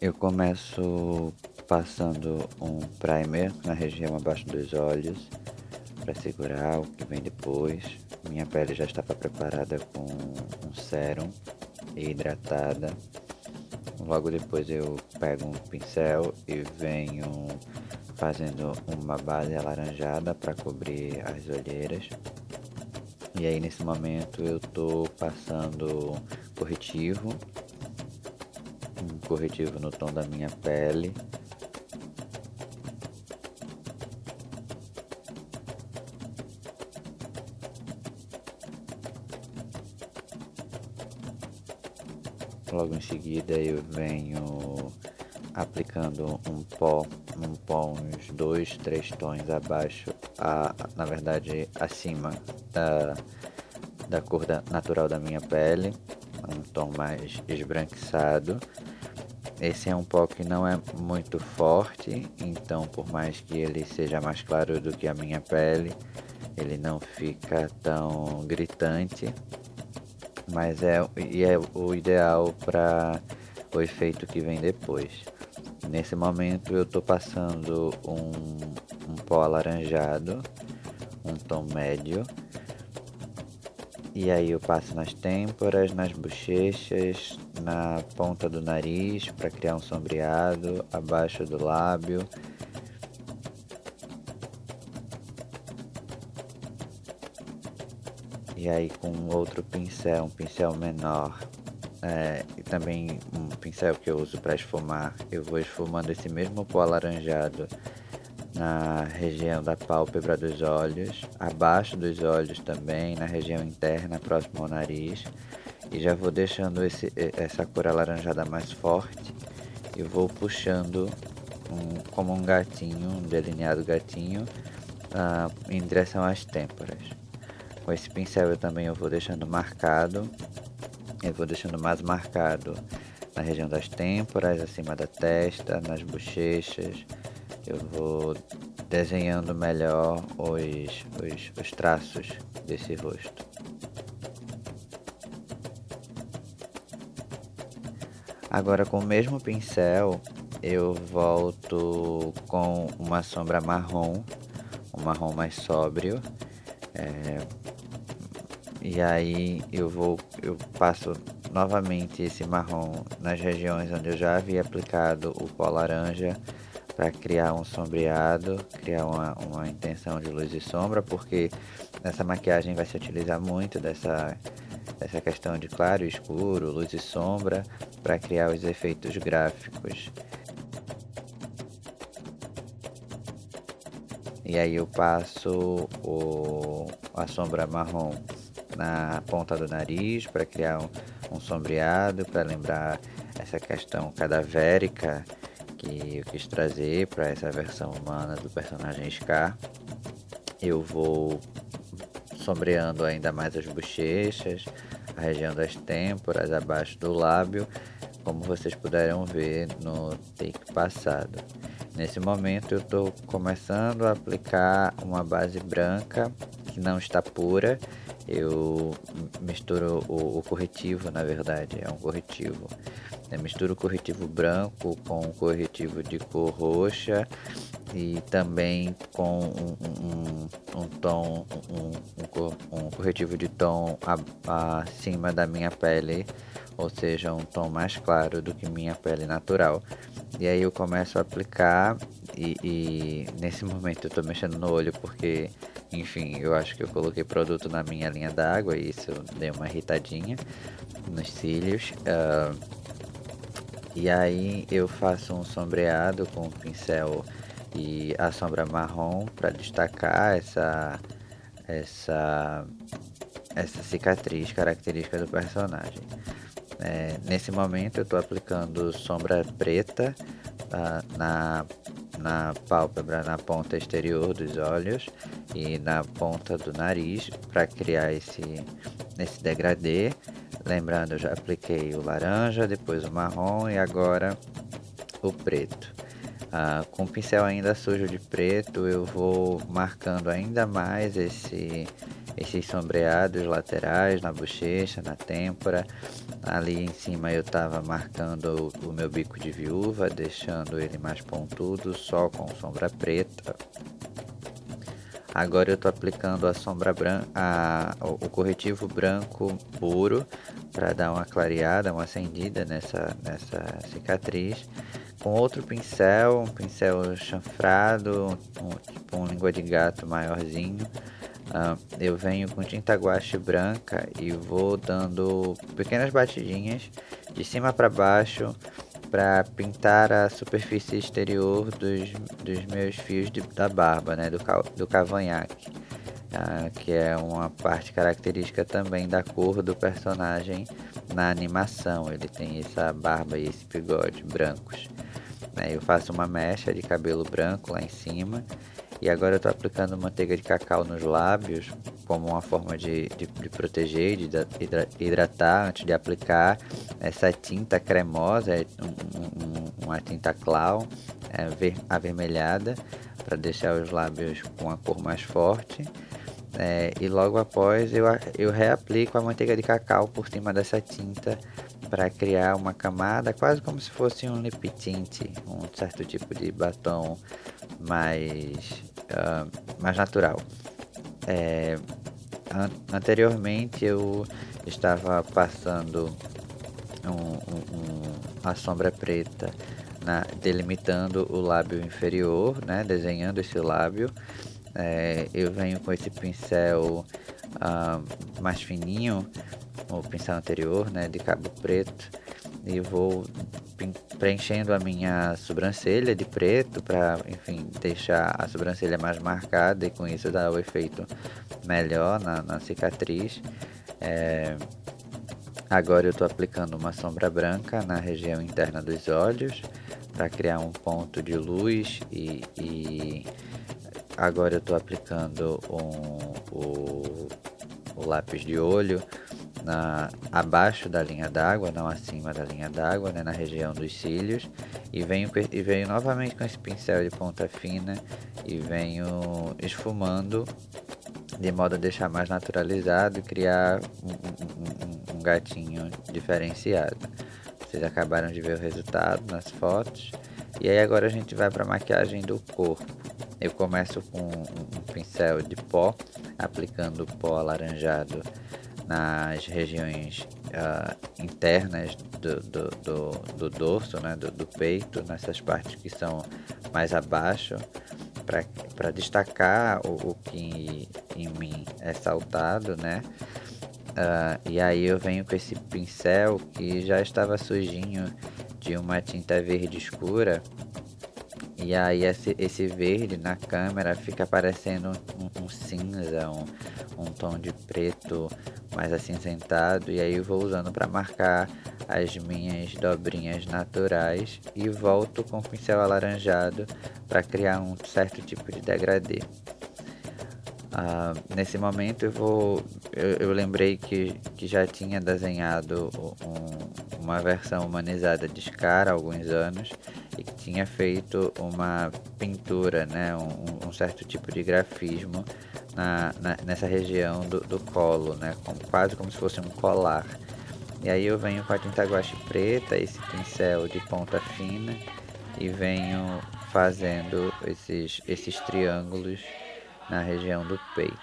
Eu começo passando um primer na região abaixo dos olhos para segurar o que vem depois. Minha pele já estava preparada com um sérum e hidratada. Logo depois eu pego um pincel e venho fazendo uma base alaranjada para cobrir as olheiras. E aí nesse momento eu tô passando corretivo, um corretivo no tom da minha pele. Logo em seguida eu venho aplicando um pó uns 2, 3 tons abaixo, na verdade acima da cor natural da minha pele, um tom mais esbranquiçado. Esse é um pó que não é muito forte, então por mais que ele seja mais claro do que a minha pele, ele não fica tão gritante, mas é o ideal para o efeito que vem depois. Nesse momento eu estou passando um pó alaranjado, um tom médio, e aí eu passo nas têmporas, nas bochechas, na ponta do nariz para criar um sombreado, abaixo do lábio. E aí com outro pincel, um pincel menor, e também um pincel que eu uso para esfumar, eu vou esfumando esse mesmo pó alaranjado na região da pálpebra dos olhos, abaixo dos olhos também, na região interna, próximo ao nariz. E já vou deixando essa cor alaranjada mais forte e vou puxando como um gatinho, um delineado gatinho, em direção às têmporas. Com esse pincel eu vou deixando marcado, eu vou deixando mais marcado na região das têmporas, acima da testa, nas bochechas. Eu vou desenhando melhor os traços desse rosto. Agora com o mesmo pincel eu volto com uma sombra marrom, um marrom mais sóbrio. E aí eu passo novamente esse marrom nas regiões onde eu já havia aplicado o pó laranja para criar um sombreado, criar uma intenção de luz e sombra, porque nessa maquiagem vai se utilizar muito dessa questão de claro e escuro, luz e sombra, para criar os efeitos gráficos. E aí eu passo a sombra marrom na ponta do nariz para criar um sombreado, para lembrar essa questão cadavérica que eu quis trazer para essa versão humana do personagem Scar. Eu vou sombreando ainda mais as bochechas, a região das têmporas, abaixo do lábio, como vocês puderam ver no take passado. Nesse momento eu estou começando a aplicar uma base branca que não está pura. Eu misturo o corretivo, na verdade, é um corretivo. Eu misturo o corretivo branco com o corretivo de cor roxa e também com um corretivo de tom acima da minha pele, ou seja, um tom mais claro do que minha pele natural. E aí eu começo a aplicar e nesse momento eu tô mexendo no olho porque, enfim, eu acho que eu coloquei produto na minha linha d'água e isso deu uma irritadinha nos cílios. E aí eu faço um sombreado com o pincel e a sombra marrom para destacar essa, essa cicatriz característica do personagem. Nesse momento eu estou aplicando sombra preta na pálpebra, na ponta exterior dos olhos e na ponta do nariz para criar esse degradê. Lembrando, eu já apliquei o laranja, depois o marrom e agora o preto. Com o pincel ainda sujo de preto, eu vou marcando ainda mais esses sombreados laterais na bochecha, na têmpora. Ali em cima eu estava marcando o meu bico de viúva, deixando ele mais pontudo, só com sombra preta. Agora eu estou aplicando a sombra branca, o corretivo branco puro para dar uma clareada, uma acendida nessa cicatriz. Com outro pincel, um pincel chanfrado, tipo um língua de gato maiorzinho. Eu venho com tinta guache branca e vou dando pequenas batidinhas de cima para baixo para pintar a superfície exterior dos meus fios da barba, né, do cavanhaque, que é uma parte característica também da cor do personagem na animação. Ele tem essa barba e esse bigode brancos. Eu faço uma mecha de cabelo branco lá em cima. E agora eu estou aplicando manteiga de cacau nos lábios como uma forma de proteger, de hidratar antes de aplicar. Essa tinta cremosa, uma tinta clown avermelhada, para deixar os lábios com a cor mais forte. E logo após eu reaplico a manteiga de cacau por cima dessa tinta para criar uma camada quase como se fosse um lip tint, um certo tipo de batom mais natural. Anteriormente eu estava passando a sombra preta delimitando o lábio inferior, né, desenhando esse lábio. Eu venho com esse pincel mais fininho, o pincel anterior, né, de cabo preto, e vou preenchendo a minha sobrancelha de preto para, enfim, deixar a sobrancelha mais marcada e com isso dar o efeito melhor na cicatriz. Agora eu estou aplicando uma sombra branca na região interna dos olhos para criar um ponto de luz e agora eu estou aplicando o lápis de olho abaixo da linha d'água, não acima da linha d'água, né, na região dos cílios, e venho novamente com esse pincel de ponta fina e venho esfumando de modo a deixar mais naturalizado e criar um gatinho diferenciado. Vocês acabaram de ver o resultado nas fotos. E aí agora a gente vai para a maquiagem do corpo. Eu começo com um pincel de pó, aplicando pó alaranjado nas regiões internas do dorso, né, do peito, nessas partes que são mais abaixo, para destacar o que em mim é saltado, né? E aí eu venho com esse pincel que já estava sujinho de uma tinta verde escura. E aí esse verde na câmera fica parecendo um cinza, um tom de preto mais acinzentado. E aí eu vou usando para marcar as minhas dobrinhas naturais e volto com o pincel alaranjado para criar um certo tipo de degradê. Nesse momento eu lembrei que já tinha desenhado uma versão humanizada de Scar há alguns anos e que tinha feito uma pintura, né, um certo tipo de grafismo nessa região do colo, né, quase como se fosse um colar. E aí eu venho com a tinta guache preta, esse pincel de ponta fina e venho fazendo esses triângulos na região do peito.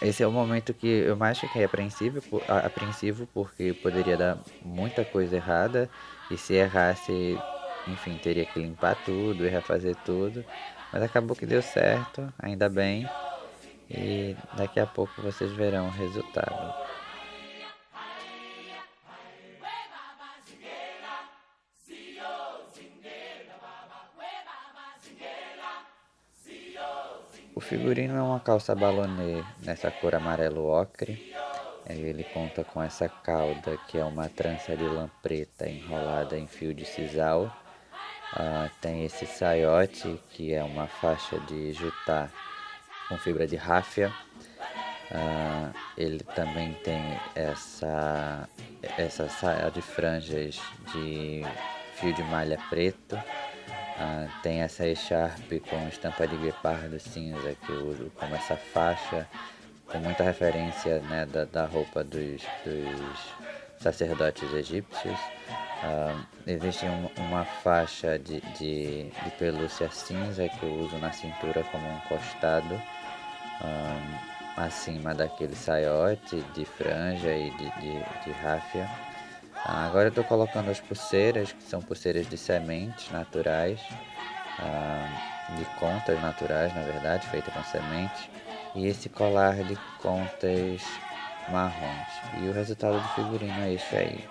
Esse é o momento que eu mais fiquei apreensivo porque poderia dar muita coisa errada e se errasse, enfim, teria que limpar tudo e refazer tudo, mas acabou que deu certo, ainda bem, e daqui a pouco vocês verão o resultado. O figurino é uma calça balonê nessa cor amarelo ocre. Ele conta com essa cauda que é uma trança de lã preta enrolada em fio de sisal. Tem esse saiote que é uma faixa de jutá com fibra de ráfia. Ele também tem essa saia de franjas de fio de malha preto. Tem essa echarpe com estampa de guepardo cinza que eu uso como essa faixa, com muita referência, né, da roupa dos sacerdotes egípcios. Existe uma faixa de pelúcia cinza que eu uso na cintura como um costado, acima daquele saiote de franja e de ráfia. Agora eu estou colocando as pulseiras, que são pulseiras de sementes naturais, de contas naturais, na verdade, feita com sementes, e esse colar de contas marrons. E o resultado do figurino é isso aí.